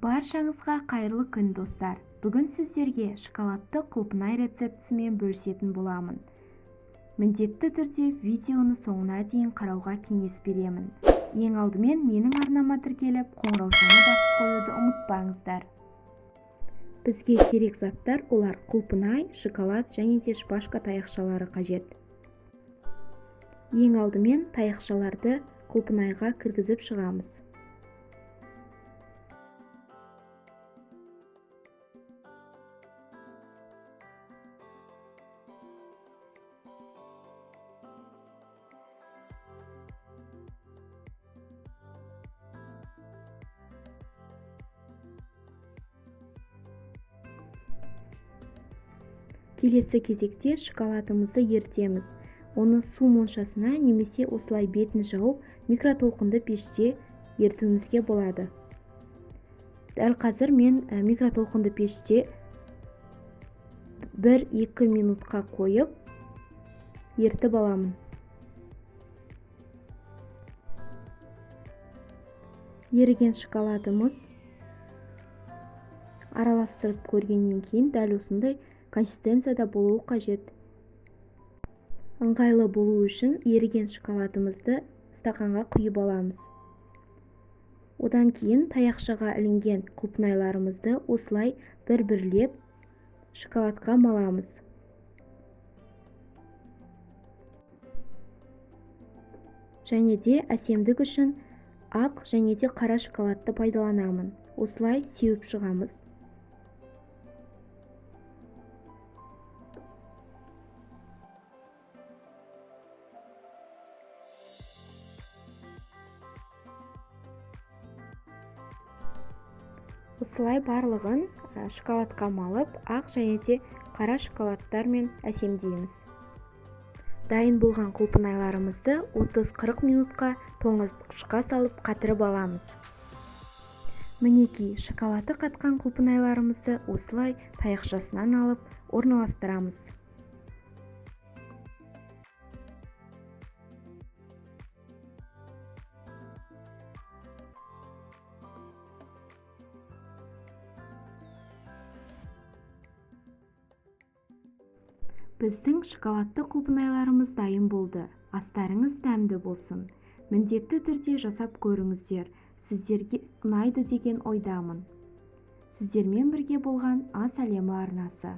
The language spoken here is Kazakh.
Баршаңызға қайырлы күн достар. Бүгін сіздерге шоколадты құлпынай рецептісімен бөлісетін боламын. Міндетті түрде видеоны соңына дейін қарауға кеңес беремін. Ең алдымен менің арнама тіркеліп, қоңыраушаны басып қоюды ұмытпаңыздар. Бізге керек заттар олар құлпынай, шоколад және де шпажка таяқшалары қажет. Ең алдымен таяқшаларды құлпынайға кіргізіп шығамыз. Келесі кезекте шоколадымызды ерітеміз. Оны су моншасына немесе осылай бетін жауып микротолқынды пеште ерітуімізге болады. Дәл қазір мен микротолқынды пеште 1-2 минутқа қойып ерітіп аламын. Еріген шоколадымыз араластырып көргеннен кейін дәл осындай консистенцияда болуы қажет. Ыңғайлы болу үшін еріген шоколадымызды стақанға құйып аламыз. Одан кейін таяқшаға ілінген құлпынайларымызды осылай бір-бірлеп шоколадқа маламыз. Және де әсемдік үшін ақ және де қара шоколадты пайдаланамын. Осылай сеуіп шығамыз. Осылай барлығын шоколадқа малып, ақ және де қара шоколадтармен әсемдейміз. Дайын болған құлпынайларымызды 30-40 минутқа тоңазытқышқа салып қатырып аламыз. Мінекей, шоколады қатқан құлпынайларымызды осылай таяқшасынан алып орналастырамыз. Біздің шоколадты құлпынайларымыз дайын болды. Астарыңыз дәмді болсын. Міндетті түрде жасап көріңіздер. Сіздерге ұнайды деген ойдамын. Сіздермен бірге болған Ас әлемі арнасы.